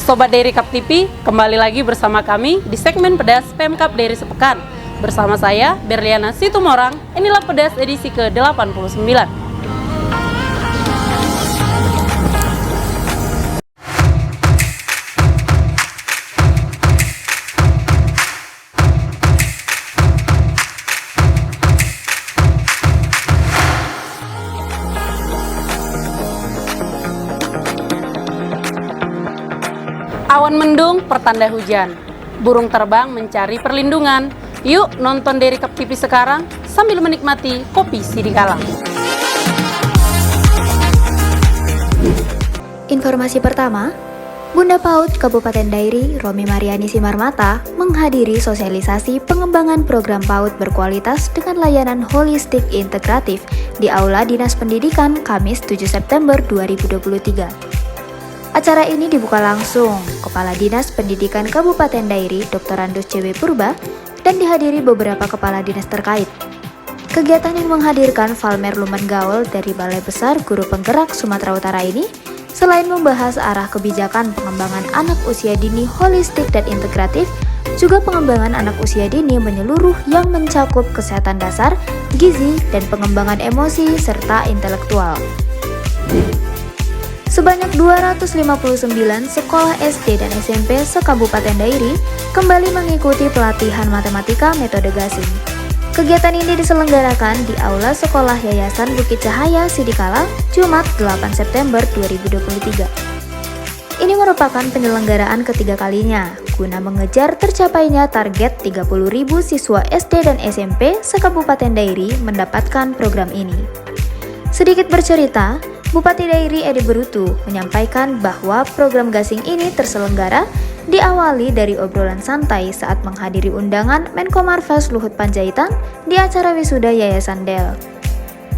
Sobat Dairi Cup TV, kembali lagi bersama kami di segmen Pedas Pemkab Dairi Sepekan. Bersama saya, Berliana Situmorang, inilah Pedas edisi ke-89. Awan mendung pertanda hujan, burung terbang mencari perlindungan. Yuk nonton Dairi Cup TV sekarang sambil menikmati kopi Sidikalang. Informasi pertama, Bunda PAUD Kabupaten Dairi, Romi Mariani Simarmata, menghadiri sosialisasi pengembangan program PAUD berkualitas dengan layanan holistik integratif di Aula Dinas Pendidikan Kamis 7 September 2023. Acara ini dibuka langsung Kepala Dinas Pendidikan Kabupaten Dairi, Dr. Randus C.W. Purba, dan dihadiri beberapa kepala dinas terkait. Kegiatan yang menghadirkan Valmer Lumen Gaul dari Balai Besar Guru Penggerak Sumatera Utara ini, selain membahas arah kebijakan pengembangan anak usia dini holistik dan integratif, juga pengembangan anak usia dini menyeluruh yang mencakup kesehatan dasar, gizi, dan pengembangan emosi serta intelektual. Sebanyak 259 sekolah SD dan SMP se-Kabupaten Dairi kembali mengikuti pelatihan matematika metode gasing. Kegiatan ini diselenggarakan di Aula Sekolah Yayasan Bukit Cahaya Sidikalang, Jumat 8 September 2023. Ini merupakan penyelenggaraan ketiga kalinya, guna mengejar tercapainya target 30.000 siswa SD dan SMP se-Kabupaten Dairi mendapatkan program ini. Sedikit bercerita, Bupati Dairi Edi Berutu menyampaikan bahwa program gasing ini terselenggara diawali dari obrolan santai saat menghadiri undangan Menko Marves Luhut Panjaitan di acara wisuda Yayasan Del.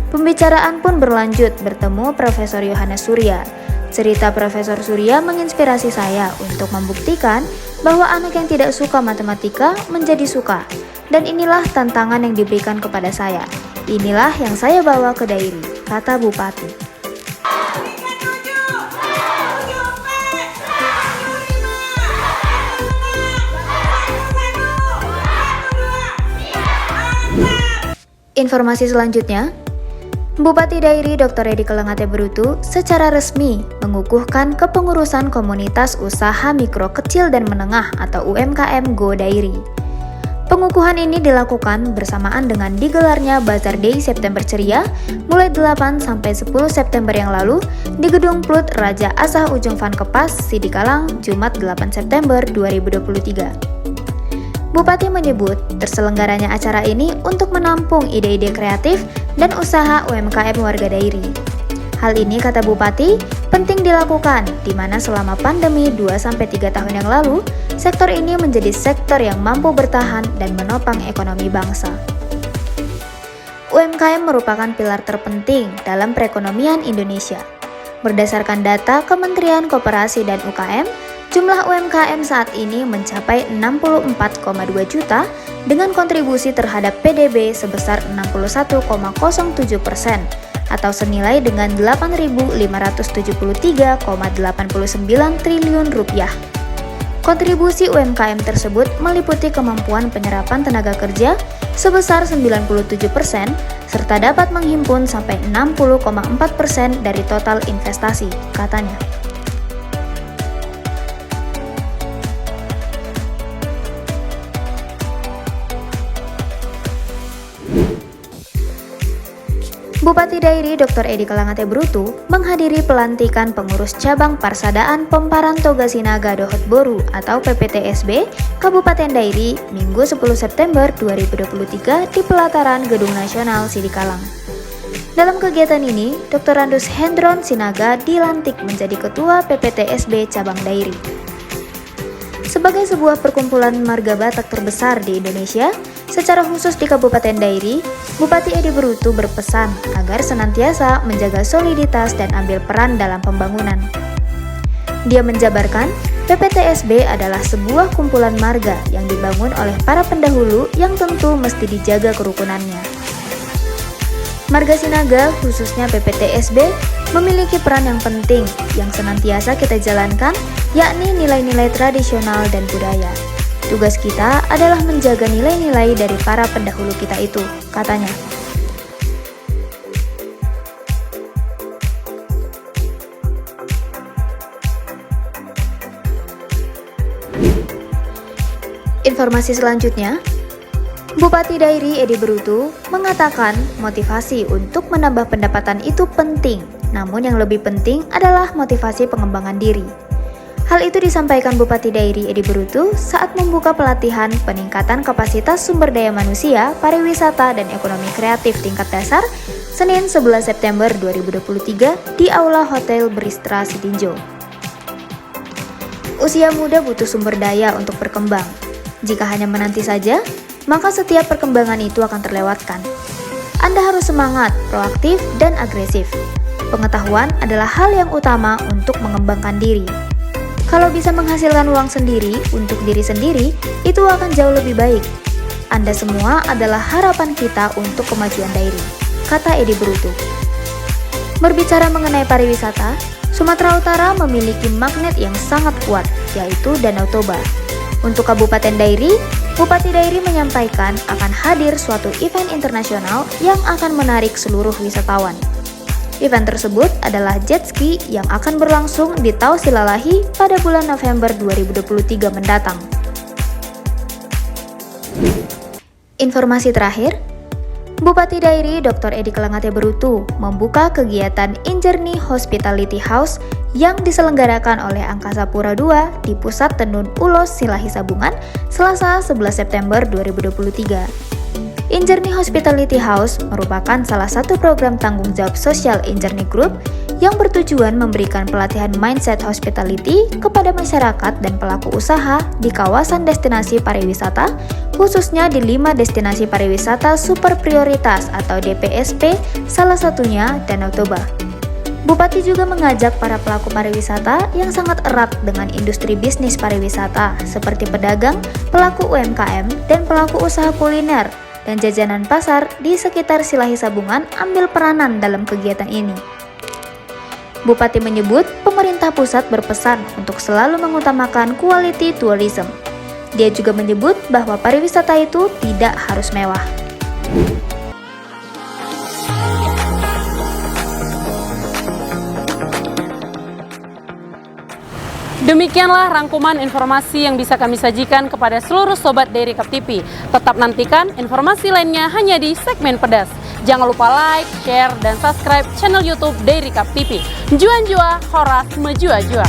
Pembicaraan pun berlanjut bertemu Profesor Yohanes Surya. Cerita Profesor Surya menginspirasi saya untuk membuktikan bahwa anak yang tidak suka matematika menjadi suka. Dan inilah tantangan yang diberikan kepada saya. Inilah yang saya bawa ke Dairi, kata Bupati. Informasi selanjutnya, Bupati Dairi Dr. Edi Kelengate Berutu secara resmi mengukuhkan kepengurusan komunitas usaha mikro kecil dan menengah atau UMKM Go Dairi. Pengukuhan ini dilakukan bersamaan dengan digelarnya Bazar Day September Ceria mulai 8 sampai 10 September yang lalu di Gedung Plut Raja Asah Ujung Van Kepas, Sidikalang, Jumat 8 September 2023. Bupati menyebut terselenggaranya acara ini untuk menampung ide-ide kreatif dan usaha UMKM warga Dairi. Hal ini, kata Bupati, penting dilakukan di mana selama pandemi 2-3 tahun yang lalu, sektor ini menjadi sektor yang mampu bertahan dan menopang ekonomi bangsa. UMKM merupakan pilar terpenting dalam perekonomian Indonesia. Berdasarkan data Kementerian Koperasi dan UKM, jumlah UMKM saat ini mencapai 64,2 juta dengan kontribusi terhadap PDB sebesar 61,07% atau senilai dengan 8.573,89 triliun rupiah. Kontribusi UMKM tersebut meliputi kemampuan penyerapan tenaga kerja sebesar 97% serta dapat menghimpun sampai 60,4% dari total investasi, katanya. Bupati Dairi Dr. Edi Kelengate Berutu menghadiri pelantikan pengurus cabang Parsadaan Pemparan Toga Sinaga Dohot Boru atau PPTSB Kabupaten Dairi Minggu 10 September 2023 di pelataran Gedung Nasional Sidikalang. Dalam kegiatan ini, Dr. Randus Hendron Sinaga dilantik menjadi Ketua PPTSB Cabang Dairi. Sebagai sebuah perkumpulan marga Batak terbesar di Indonesia, secara khusus di Kabupaten Dairi, Bupati Edi Berutu berpesan agar senantiasa menjaga soliditas dan ambil peran dalam pembangunan. Dia menjabarkan, PPTSB adalah sebuah kumpulan marga yang dibangun oleh para pendahulu yang tentu mesti dijaga kerukunannya. Marga Sinaga, khususnya PPTSB, memiliki peran yang penting yang senantiasa kita jalankan, yakni nilai-nilai tradisional dan budaya. Tugas kita adalah menjaga nilai-nilai dari para pendahulu kita itu, katanya. Informasi selanjutnya, Bupati Dairi Edi Berutu mengatakan motivasi untuk menambah pendapatan itu penting, namun yang lebih penting adalah motivasi pengembangan diri. Hal itu disampaikan Bupati Dairi Edi Berutu saat membuka pelatihan peningkatan kapasitas sumber daya manusia, pariwisata, dan ekonomi kreatif tingkat dasar Senin 11 September 2023 di Aula Hotel Beristra Sitinjo. Usia muda butuh sumber daya untuk berkembang. Jika hanya menanti saja, maka setiap perkembangan itu akan terlewatkan. Anda harus semangat, proaktif, dan agresif. Pengetahuan adalah hal yang utama untuk mengembangkan diri. Kalau bisa menghasilkan uang sendiri untuk diri sendiri, itu akan jauh lebih baik. Anda semua adalah harapan kita untuk kemajuan Dairi, kata Edi Berutu. Berbicara mengenai pariwisata, Sumatera Utara memiliki magnet yang sangat kuat, yaitu Danau Toba. Untuk Kabupaten Dairi, Bupati Dairi menyampaikan akan hadir suatu event internasional yang akan menarik seluruh wisatawan. Event tersebut adalah jet ski yang akan berlangsung di Tau Silalahi pada bulan November 2023 mendatang. Informasi terakhir, Bupati Dairi Dr. Edi Kelangate Berutu membuka kegiatan InJourney Hospitality House yang diselenggarakan oleh Angkasa Pura II di Pusat Tenun Ulos Silahi Sabungan, Selasa 11 September 2023. InJourney Hospitality House merupakan salah satu program tanggung jawab sosial InJourney Group yang bertujuan memberikan pelatihan mindset hospitality kepada masyarakat dan pelaku usaha di kawasan destinasi pariwisata, khususnya di 5 destinasi pariwisata super prioritas atau DPSP, salah satunya Danau Toba. Bupati juga mengajak para pelaku pariwisata yang sangat erat dengan industri bisnis pariwisata seperti pedagang, pelaku UMKM, dan pelaku usaha kuliner dan jajanan pasar di sekitar Silahi Sabungan ambil peranan dalam kegiatan ini. Bupati menyebut pemerintah pusat berpesan untuk selalu mengutamakan quality tourism. Dia juga menyebut bahwa pariwisata itu tidak harus mewah. Demikianlah rangkuman informasi yang bisa kami sajikan kepada seluruh Sobat Dairi Cup TV. Tetap nantikan informasi lainnya hanya di segmen pedas. Jangan lupa like, share, dan subscribe channel YouTube Dairi Cup TV. Juan jua, horas mejua jua.